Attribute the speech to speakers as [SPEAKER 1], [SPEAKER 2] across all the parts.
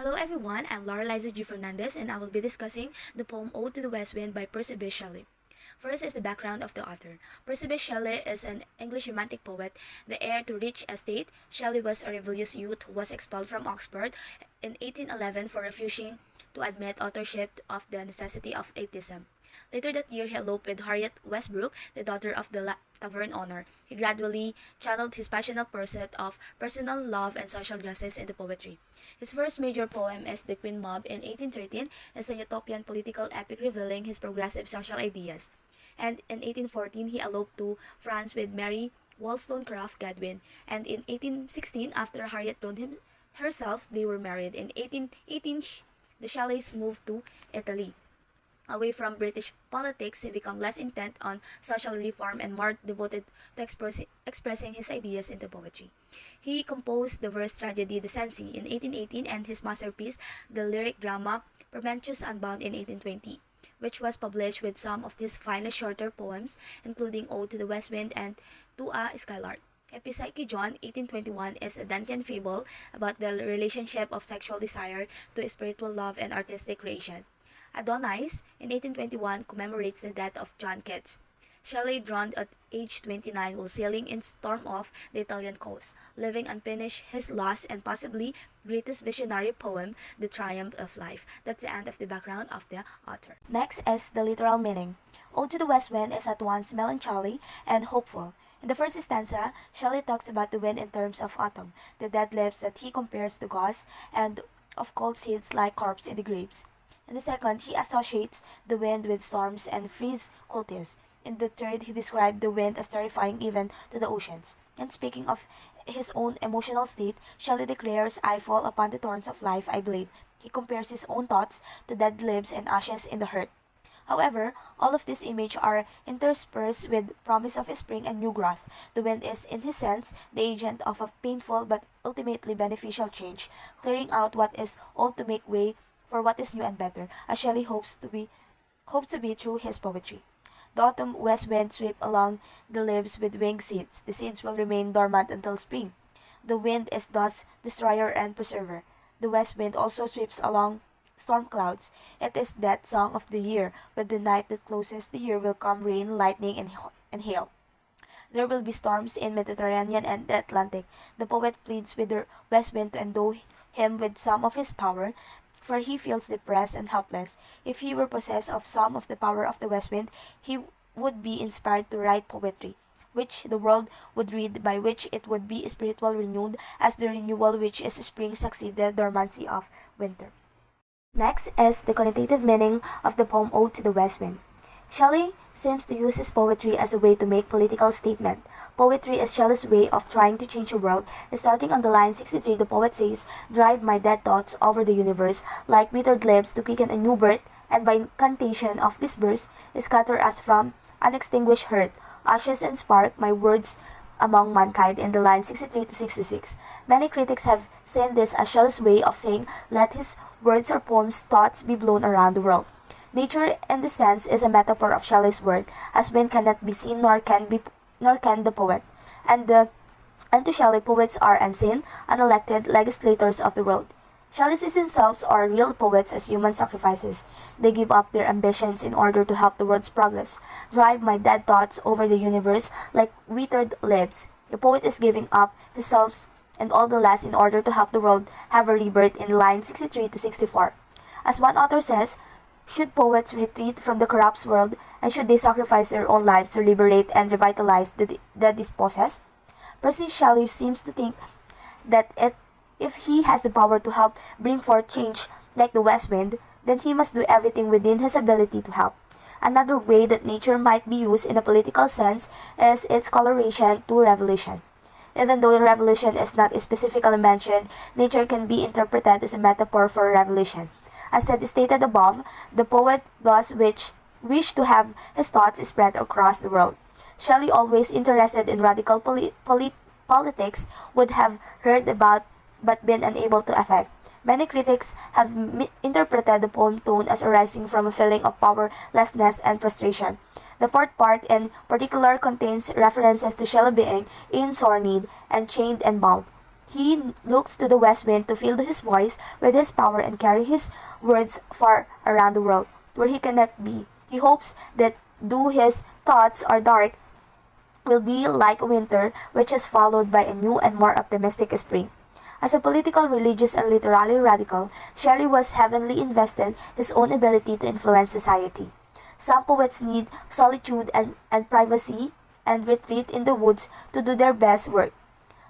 [SPEAKER 1] Hello everyone, I'm Laura Liza G. Fernandez and I will be discussing the poem Ode to the West Wind by Percy B. Shelley. First is the background of the author. Percy B. Shelley is an English romantic poet, the heir to rich estate. Shelley was a rebellious youth who was expelled from Oxford in 1811 for refusing to admit authorship of The Necessity of Atheism. Later that year, he eloped with Harriet Westbrook, the daughter of the tavern owner. He gradually channeled his passionate pursuit of personal love and social justice into poetry. His first major poem is The Queen Mob in 1813, is a utopian political epic revealing his progressive social ideas. And in 1814, he eloped to France with Mary Wollstonecraft Godwin, and in 1816, after Harriet drowned herself, they were married. In 1818, the Shelleys moved to Italy. Away from British politics, he became less intent on social reform and more devoted to expressing his ideas into poetry. He composed the verse tragedy The Cenci in 1818 and his masterpiece, the lyric drama Prometheus Unbound in 1820, which was published with some of his finest shorter poems, including Ode to the West Wind and To a Skylark. Epipsyche John 1821 is a Dantean fable about the relationship of sexual desire to spiritual love and artistic creation. Adonais in 1821 commemorates the death of John Keats. Shelley drowned at age 29 while sailing in storm off the Italian coast, leaving unfinished his last and possibly greatest visionary poem, The Triumph of Life. That's the end of the background of the author. Next is the literal meaning. Ode to the West Wind is at once melancholy and hopeful. In the first stanza, Shelley talks about the wind in terms of autumn, the dead leaves that he compares to gauze, and of cold seeds like corpse in the graves. In the second, he associates the wind with storms and freeze cultists. In the third, he described the wind as terrifying even to the oceans. And speaking of his own emotional state, Shelley declares, I fall upon the thorns of life I bleed. He compares his own thoughts to dead leaves and ashes in the hearth. However, all of these images are interspersed with promise of spring and new growth. The wind is, in his sense, the agent of a painful but ultimately beneficial change, clearing out what is old to make way for what is new and better, as Shelley hopes to be through his poetry. The autumn west wind sweeps along the leaves with winged seeds. The seeds will remain dormant until spring. The wind is thus destroyer and preserver. The west wind also sweeps along storm clouds. It is that song of the year. With the night that closes the year will come rain, lightning, and hail. There will be storms in Mediterranean and the Atlantic. The poet pleads with the west wind to endow him with some of his power, for he feels depressed and helpless. If he were possessed of some of the power of the west wind, he would be inspired to write poetry, which the world would read, by which it would be spiritually renewed, as the renewal which is spring succeed the dormancy of winter. Next is the connotative meaning of the poem Ode to the West Wind. Shelley seems to use his poetry as a way to make political statement. Poetry is Shelley's way of trying to change the world. Starting on the line 63, the poet says, drive my dead thoughts over the universe like withered leaves to quicken a new birth, and by incantation of this verse, scatter us from unextinguished hurt, ashes and spark my words among mankind in the line 63 to 66. Many critics have seen this as Shelley's way of saying, let his words or poems thoughts be blown around the world. Nature, in this sense, is a metaphor of Shelley's word, as wind cannot be seen nor can the poet. And to Shelley, poets are unseen, unelected legislators of the world. Shelley's themselves are real poets as human sacrifices. They give up their ambitions in order to help the world's progress. Drive my dead thoughts over the universe like withered leaves. The poet is giving up himself and all the last in order to help the world have a rebirth in line 63 to 64. As one author says, should poets retreat from the corrupt world, and should they sacrifice their own lives to liberate and revitalize the dispossessed? Percy Shelley seems to think that if he has the power to help bring forth change like the west wind, then he must do everything within his ability to help. Another way that nature might be used in a political sense is its coloration to revolution. Even though the revolution is not specifically mentioned, nature can be interpreted as a metaphor for revolution. As stated above, the poet thus wished to have his thoughts spread across the world. Shelley, always interested in radical politics, would have heard about but been unable to affect. Many critics have interpreted the poem tone as arising from a feeling of powerlessness and frustration. The fourth part in particular contains references to Shelley being in sore need and chained and bound. He looks to the west wind to fill his voice with his power and carry his words far around the world, where he cannot be. He hopes that though his thoughts are dark, will be like winter, which is followed by a new and more optimistic spring. As a political, religious, and literary radical, Shelley was heavily invested in his own ability to influence society. Some poets need solitude and privacy and retreat in the woods to do their best work.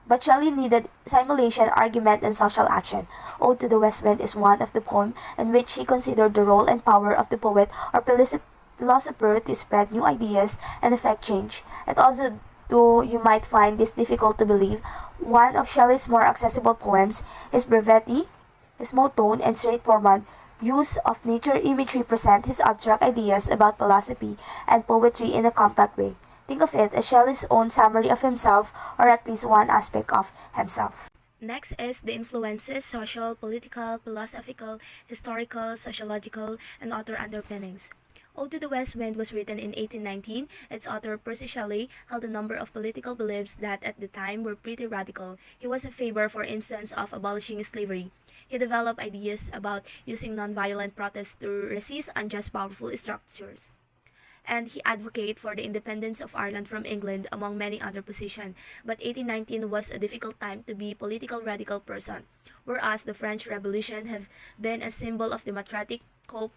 [SPEAKER 1] But Shelley needed simulation, argument, and social action. Ode to the West Wind is one of the poems in which he considered the role and power of the poet or philosopher to spread new ideas and effect change. And also, though you might find this difficult to believe, one of Shelley's more accessible poems is brevity, his monotone and straightforward use of nature imagery present his abstract ideas about philosophy and poetry in a compact way. Think of it as Shelley's own summary of himself, or at least one aspect of himself. Next is the influences: social, political, philosophical, historical, sociological, and other underpinnings. Ode to the West Wind was written in 1819. Its author, Percy Shelley, held a number of political beliefs that at the time were pretty radical. He was in favor, for instance, of abolishing slavery. He developed ideas about using nonviolent protests to resist unjust powerful structures. And he advocated for the independence of Ireland from England, among many other positions. But 1819 was a difficult time to be a political radical person, whereas the French Revolution have been a symbol of democratic hope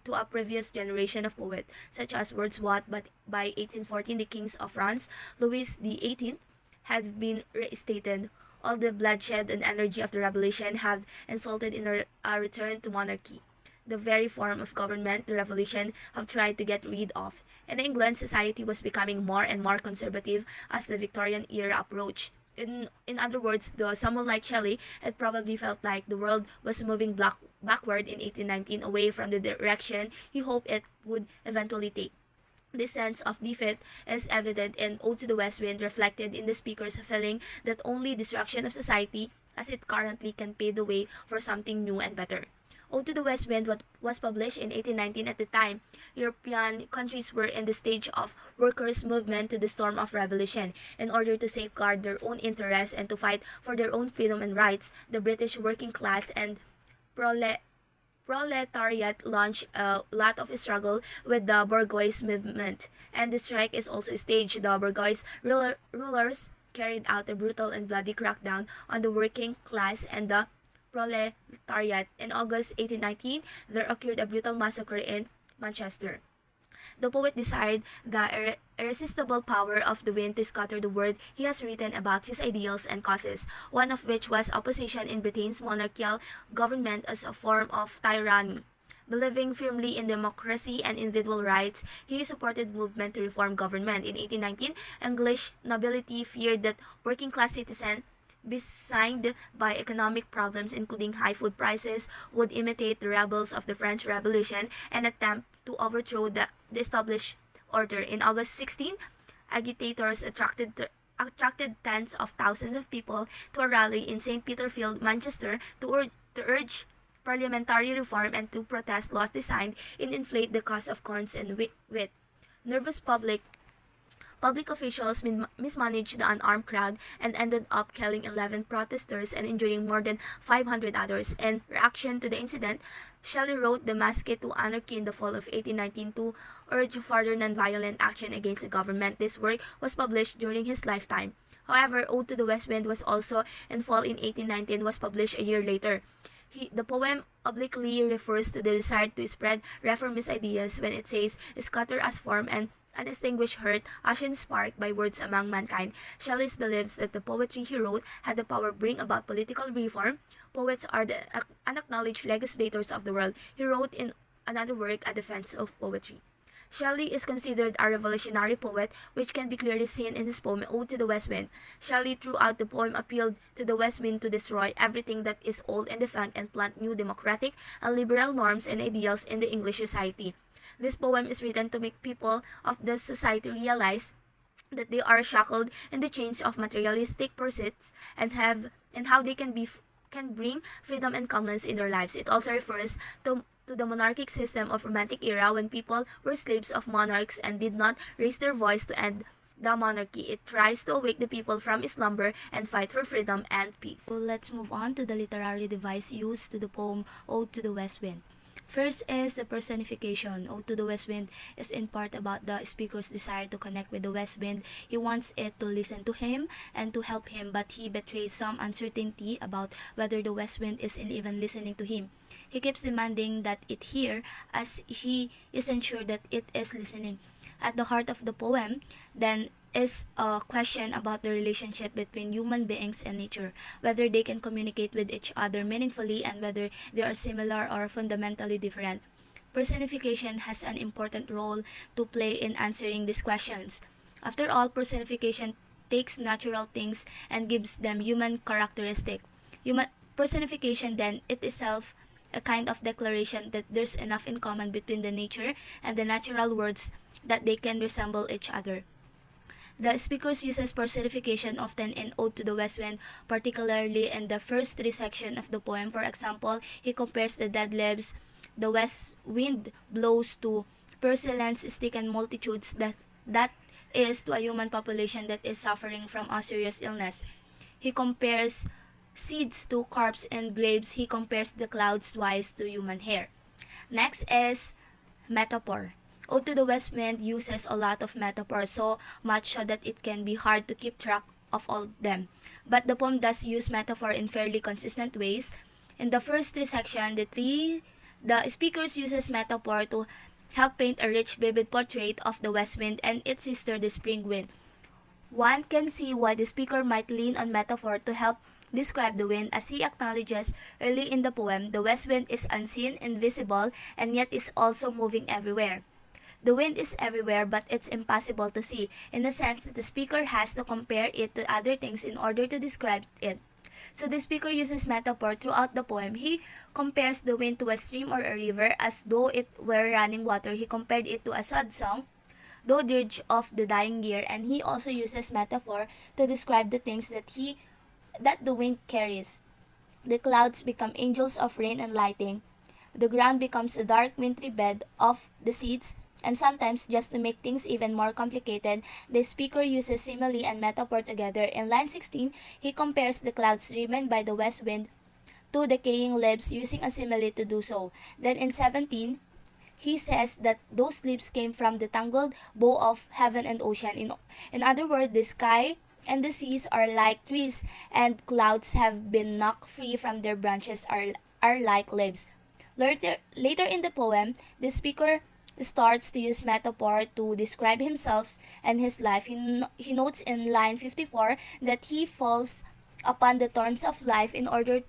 [SPEAKER 1] to a previous generation of poets, such as Wordsworth. But by 1814, the kings of France, Louis XVIII, had been reinstated. All the bloodshed and energy of the revolution had resulted in a return to monarchy, the very form of government the revolution have tried to get rid of. In England, society was becoming more and more conservative as the Victorian era approached. In other words, to someone like Shelley, it probably felt like the world was moving backward in 1819 away from the direction he hoped it would eventually take. This sense of defeat is evident in Ode to the West Wind, reflected in the speaker's feeling that only destruction of society as it currently can pave the way for something new and better. Ode to the West Wind was published in 1819. At the time, European countries were in the stage of workers' movement to the storm of revolution. In order to safeguard their own interests and to fight for their own freedom and rights, the British working class and proletariat launched a lot of struggle with the bourgeois movement. And the strike is also staged. The bourgeois rulers carried out a brutal and bloody crackdown on the working class and the proletariat. In August 1819, there occurred a brutal massacre in Manchester. The poet desired the irresistible power of the wind to scatter the word. He has written about his ideals and causes, one of which was opposition in Britain's monarchical government as a form of tyranny. Believing firmly in democracy and individual rights, he supported movement to reform government. In 1819, English nobility feared that working class citizens, besieged by economic problems including high food prices, would imitate the rebels of the French Revolution and attempt to overthrow the established order. In August 16, agitators attracted tens of thousands of people to a rally in St. Peter's Field, Manchester, to urge parliamentary reform and to protest laws designed to inflate the cost of corn and wheat. Nervous Public officials mismanaged the unarmed crowd and ended up killing 11 protesters and injuring more than 500 others. In reaction to the incident, Shelley wrote The Masque to Anarchy in the fall of 1819 to urge further nonviolent action against the government. This work was published during his lifetime. However, Ode to the West Wind was also in fall in 1819 was published a year later. The poem obliquely refers to the desire to spread reformist ideas when it says, "Scatter as form and unextinguished hurt, ashen spark by words among mankind." Shelley believes that the poetry he wrote had the power to bring about political reform. Poets are the unacknowledged legislators of the world. He wrote in another work a defense of poetry. Shelley is considered a revolutionary poet, which can be clearly seen in his poem Ode to the West Wind. Shelley throughout the poem appealed to the west wind to destroy everything that is old and defunct and plant new democratic and liberal norms and ideals in the English society. This poem is written to make people of the society realize that they are shackled in the chains of materialistic pursuits and how they can bring freedom and calmness in their lives. It also refers to the monarchic system of romantic era when people were slaves of monarchs and did not raise their voice to end the monarchy. It tries to awake the people from slumber and fight for freedom and peace. So let's move on to the literary device used to the poem Ode to the West Wind. First is the personification. Ode to the West Wind is in part about the speaker's desire to connect with the West Wind. He wants it to listen to him and to help him, but he betrays some uncertainty about whether the West Wind isn't even listening to him. He keeps demanding that it hear, as he isn't sure that it is listening. At the heart of the poem, then, is a question about the relationship between human beings and nature, whether they can communicate with each other meaningfully and whether they are similar or fundamentally different. Personification has an important role to play in answering these questions. After all, personification takes natural things and gives them human characteristics. Human personification, then, it itself a kind of declaration that there's enough in common between the nature and the natural worlds that they can resemble each other. The speaker uses personification often in Ode to the West Wind, particularly in the first three sections of the poem. For example, he compares the dead leaves the west wind blows to pestilence stricken multitudes, that is, to a human population that is suffering from a serious illness. He compares seeds to corpses and graves. He compares the clouds twice to human hair. Next is metaphor. Ode to the West Wind uses a lot of metaphors, so much so that it can be hard to keep track of all of them. But the poem does use metaphor in fairly consistent ways. In the first three sections, the speakers uses metaphor to help paint a rich, vivid portrait of the West Wind and its sister, the Spring Wind. One can see why the speaker might lean on metaphor to help describe the wind, as he acknowledges early in the poem the West Wind is unseen, invisible, and yet is also moving everywhere. The wind is everywhere, but it's impossible to see, in the sense that the speaker has to compare it to other things in order to describe it. So the speaker uses metaphor throughout the poem. He compares the wind to a stream or a river as though it were running water. He compared it to a sad song, though dirge of the dying year, and he also uses metaphor to describe the things that the wind carries. The clouds become angels of rain and lighting. The ground becomes a dark wintry bed of the seeds. And sometimes, just to make things even more complicated, the speaker uses simile and metaphor together. In line 16, he compares the clouds driven by the west wind to decaying leaves, using a simile to do so. Then in 17, he says that those leaves came from the tangled bow of heaven and ocean. In other words, the sky and the seas are like trees, and clouds have been knocked free from their branches are like leaves. Later in the poem, the speaker starts to use metaphor to describe himself and his life. He notes in line 54 that he falls upon the thorns of life. In other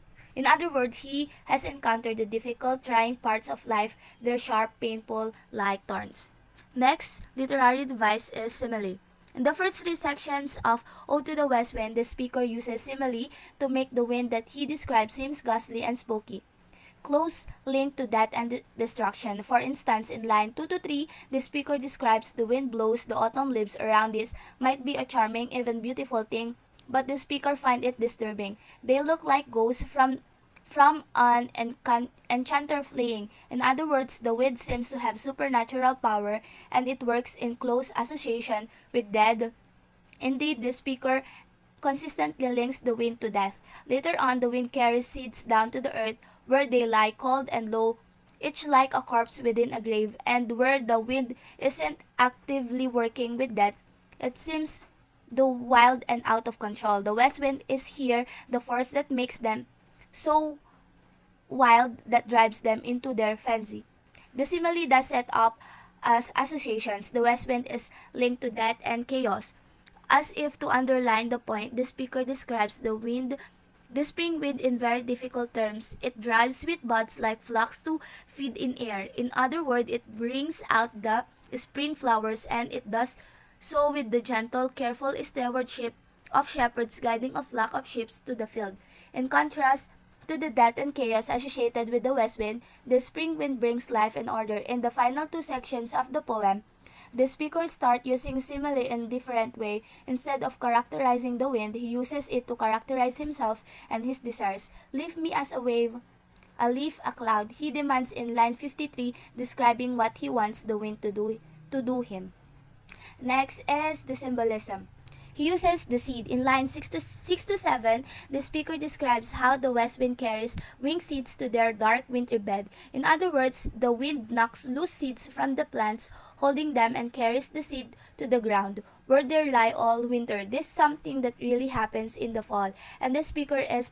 [SPEAKER 1] words, he has encountered the difficult, trying parts of life. They're sharp, painful, like thorns. Next literary device is simile. In the first three sections of Ode to the West Wind, the speaker uses simile to make the wind that he describes seem ghastly and spooky, close link to death and destruction. For instance, in line 2 to 3, the speaker describes the wind blows the autumn leaves around. This might be a charming, even beautiful thing, but the speaker finds it disturbing. They look like ghosts from an enchanter fleeing. In other words, the wind seems to have supernatural power, and it works in close association with death. Indeed, the speaker consistently links the wind to death. Later on, the wind carries seeds down to the earth, where they lie cold and low, each like a corpse within a grave, and where the wind isn't actively working with death, it seems the wild and out of control. The west wind is here the force that makes them so wild, that drives them into their frenzy. The simile does set up as associations. The west wind is linked to death and chaos. As if to underline the point, the speaker describes the spring wind in very difficult terms. It drives sweet buds like flocks to feed in air. In other words, it brings out the spring flowers, and it does so with the gentle, careful stewardship of shepherds guiding a flock of sheep to the field. In contrast to the death and chaos associated with the west wind, the spring wind brings life and order. In the final two sections of the poem, the speaker starts using simile in a different way. Instead of characterizing the wind, he uses it to characterize himself and his desires. Leave me as a wave, a leaf, a cloud, he demands in line 53, describing what he wants the wind to do him. Next is the symbolism. He uses the seed. In line 6 to 7, the speaker describes how the west wind carries winged seeds to their dark winter bed. In other words, the wind knocks loose seeds from the plants, holding them, and carries the seed to the ground, where they lie all winter. This is something that really happens in the fall, and the speaker is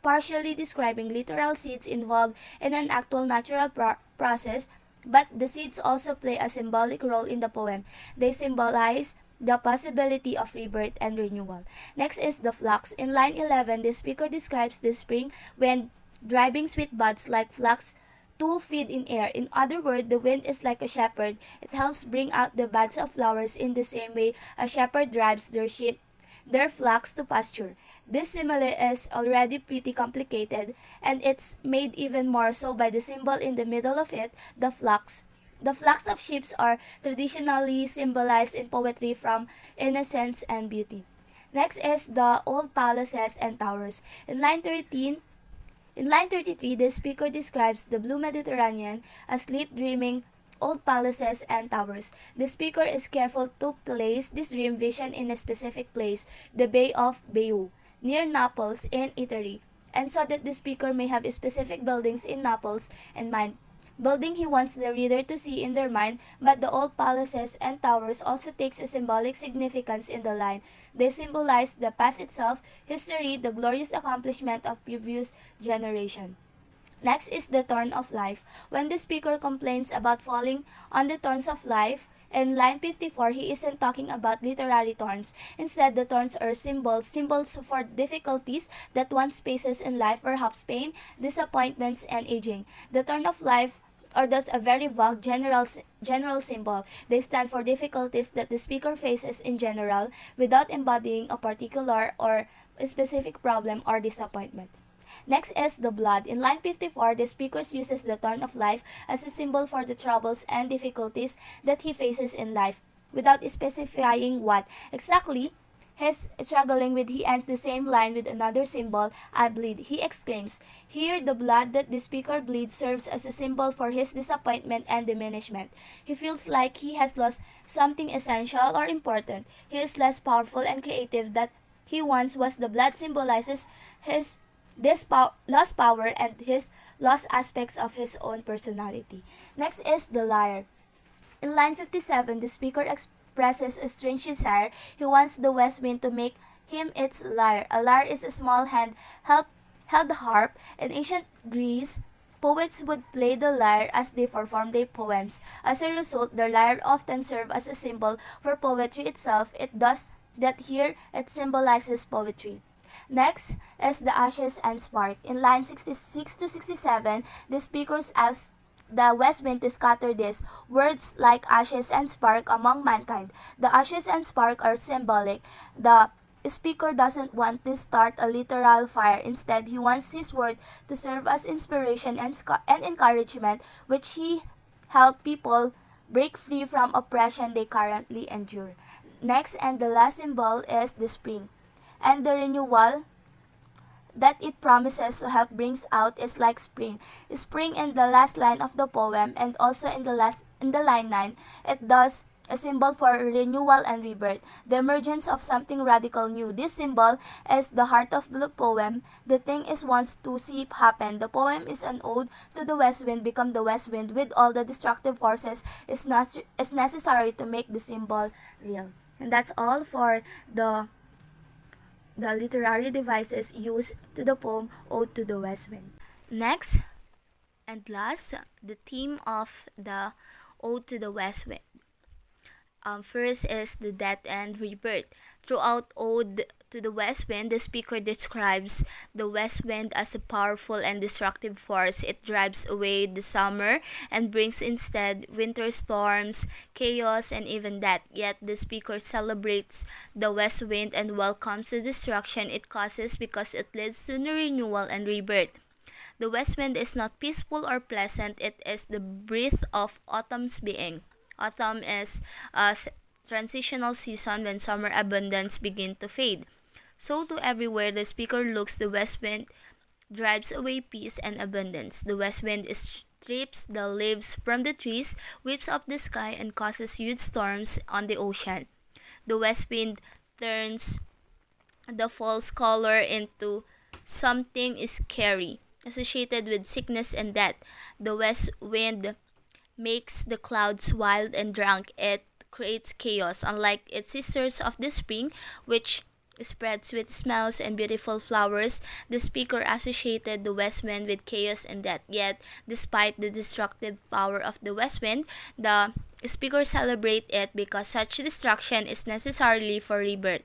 [SPEAKER 1] partially describing literal seeds involved in an actual natural process, but the seeds also play a symbolic role in the poem. They symbolize the possibility of rebirth and renewal. Next is the flux. In line 11, the speaker describes the spring wind driving sweet buds like flax to feed in air. In other words, the wind is like a shepherd. It helps bring out the buds of flowers in the same way a shepherd drives their sheep, their flocks, to pasture. This simile is already pretty complicated, and it's made even more so by the symbol in the middle of it, the flux. The flocks of sheep are traditionally symbolized in poetry from innocence and beauty. Next is the old palaces and towers. In line 33, the speaker describes the blue Mediterranean as sleep dreaming old palaces and towers. The speaker is careful to place this dream vision in a specific place, the Bay of Bayeux, near Naples in Italy, and so that the speaker may have specific buildings in Naples in mind. Building he wants the reader to see in their mind, but the old palaces and towers also takes a symbolic significance in the line. They symbolize the past itself, history, the glorious accomplishment of previous generation. Next is the thorn of life. When the speaker complains about falling on the thorns of life, in line 54, he isn't talking about literary thorns. Instead, the thorns are symbols for difficulties that one faces in life, perhaps pain, disappointments, and aging. The thorn of life are thus a very vague general symbol. They stand for difficulties that the speaker faces in general without embodying a particular or specific problem or disappointment. Next is the blood. In line 54, the speaker uses the thorn of life as a symbol for the troubles and difficulties that he faces in life, without specifying what exactly he's struggling with. He ends the same line with another symbol, I bleed. He exclaims, here the blood that the speaker bleeds serves as a symbol for his disappointment and diminishment. He feels like he has lost something essential or important. He is less powerful and creative than he once was. The blood symbolizes his lost power and his lost aspects of his own personality. Next is the lyre. In line 57, the speaker expresses a strange desire. He wants the west wind to make him its lyre. A lyre is a small held harp. In ancient Greece, poets would play the lyre as they performed their poems. As a result, the lyre often served as a symbol for poetry itself. It does that here. It symbolizes poetry. Next is the ashes and spark. In line 66 to 67, the speakers ask the west wind to scatter these words like ashes and spark among mankind. The ashes and spark are symbolic. The speaker doesn't want to start a literal fire. Instead, he wants his word to serve as inspiration and encouragement, which he help people break free from oppression they currently endure. Next and the last symbol is the spring, and the renewal that it promises to help brings out is like spring. Spring in the last line of the poem and also in the line 9, it does a symbol for renewal and rebirth, the emergence of something radical new. This symbol is the heart of the poem. The thing is wants to see happen. The poem is an ode to the west wind become the west wind with all the destructive forces is necessary to make the symbol real. And that's all for the literary devices used to the poem Ode to the West Wind. Next and last, the theme of the Ode to the West Wind. First is the death and rebirth. Throughout Ode to the West Wind, the speaker describes the west wind as a powerful and destructive force. It drives away the summer and brings instead winter storms, chaos, and even death. Yet the speaker celebrates the west wind and welcomes the destruction it causes because it leads to renewal and rebirth. The west wind is not peaceful or pleasant. It is the breath of autumn's being. Autumn is a transitional season when summer abundance begin to fade. So to everywhere the speaker looks, the west wind drives away peace and abundance. The west wind strips the leaves from the trees, whips up the sky, and causes huge storms on the ocean. The west wind turns the false color into something scary, associated with sickness and death. The west wind makes the clouds wild and drunk. It creates chaos, unlike its sisters of the spring, which spread sweet smells and beautiful flowers. The speaker associated the west wind with chaos and death. Yet, despite the destructive power of the west wind, the speaker celebrate it because such destruction is necessarily for rebirth.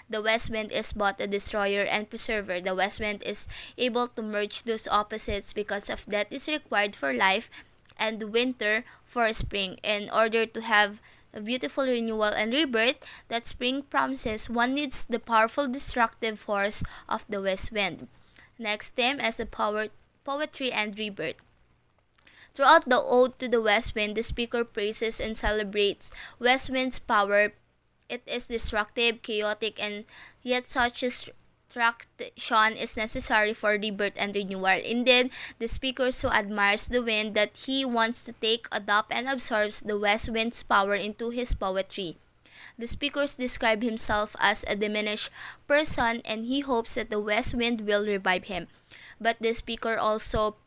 [SPEAKER 1] The west wind is both a destroyer and preserver. The west wind is able to merge those opposites because of death is required for life and winter for spring. In order to have a beautiful renewal and rebirth that spring promises, one needs the powerful destructive force of the west wind. Next theme is the poetry and rebirth. Throughout the Ode to the West Wind, the speaker praises and celebrates west wind's power. It is destructive, chaotic, and yet such destruction is necessary for rebirth and renewal. Indeed, the speaker so admires the wind that he wants to take, adopt, and absorbs the west wind's power into his poetry. The speaker describes himself as a diminished person, and he hopes that the west wind will revive him. But the speaker also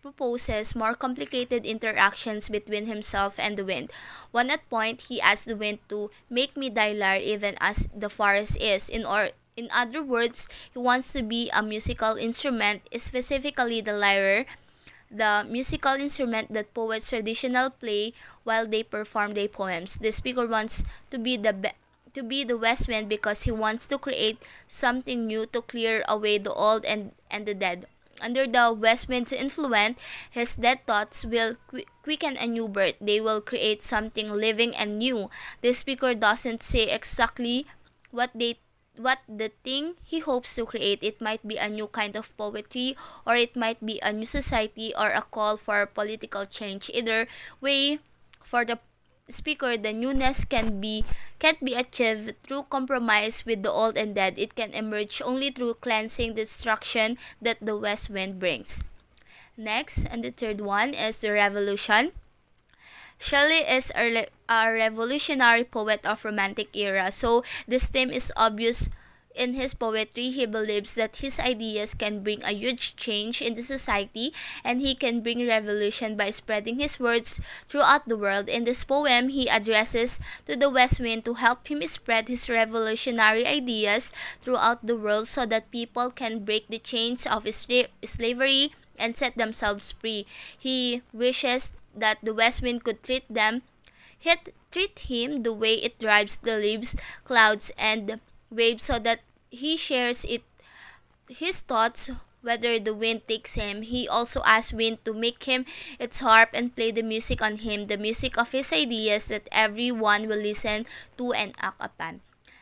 [SPEAKER 1] proposes more complicated interactions between himself and the wind. One at point, he asks the wind to make me die lyre even as the forest is. In other words, he wants to be a musical instrument, specifically the lyre, the musical instrument that poets traditionally play while they perform their poems. The speaker wants to be the west wind because he wants to create something new to clear away the old and the dead. Under the west wind's influence, his dead thoughts will quicken a new birth. They will create something living and new. The speaker doesn't say exactly what the thing he hopes to create. It might be a new kind of poetry, or it might be a new society, or a call for political change. Either way, for the speaker, the newness can't be achieved through compromise with the old and dead. It can emerge only through cleansing the destruction that the west wind brings. Next, and the third one is the revolution. Shelley is a revolutionary poet of Romantic era, so this theme is obvious. In his poetry, he believes that his ideas can bring a huge change in the society, and he can bring revolution by spreading his words throughout the world. In this poem, he addresses to the west wind to help him spread his revolutionary ideas throughout the world so that people can break the chains of slavery and set themselves free. He wishes that the west wind could treat him the way it drives the leaves, clouds, and waves, so that he shares his thoughts whether the wind takes him. He also asks wind to make him its harp and play the music on him, the music of his ideas that everyone will listen to and act upon.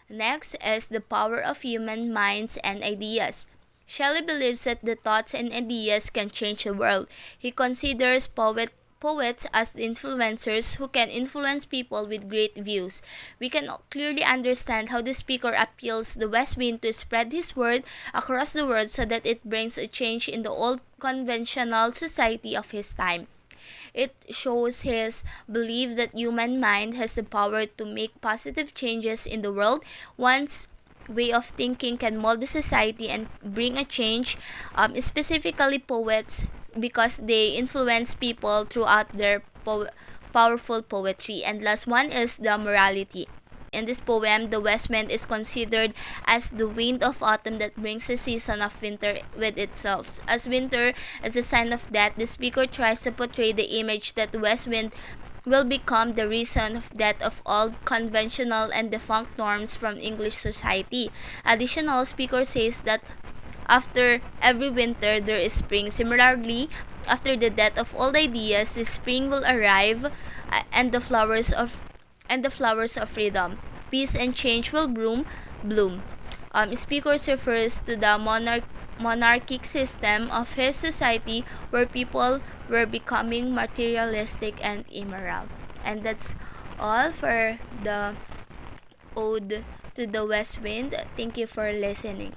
[SPEAKER 1] Next is the power of human minds and ideas. Shelley believes that the thoughts and ideas can change the world. He considers poets as the influencers who can influence people with great views. We can clearly understand how the speaker appeals the west wind to spread his word across the world so that it brings a change in the old conventional society of his time. It shows his belief that human mind has the power to make positive changes in the world. One's way of thinking can mold the society and bring a change, specifically poets, because they influence people throughout their powerful poetry. And last one is the morality. In this poem, the west wind is considered as the wind of autumn that brings the season of winter with itself. As winter is a sign of death, the speaker tries to portray the image that the west wind will become the reason of death of all conventional and defunct norms from English society. Additional, speaker says that after every winter, there is spring. Similarly, after the death of old ideas, the spring will arrive, and the flowers of freedom, peace, and change will bloom. Speakers refers to the monarchic system of his society where people were becoming materialistic and immoral. And that's all for the Ode to the West Wind. Thank you for listening.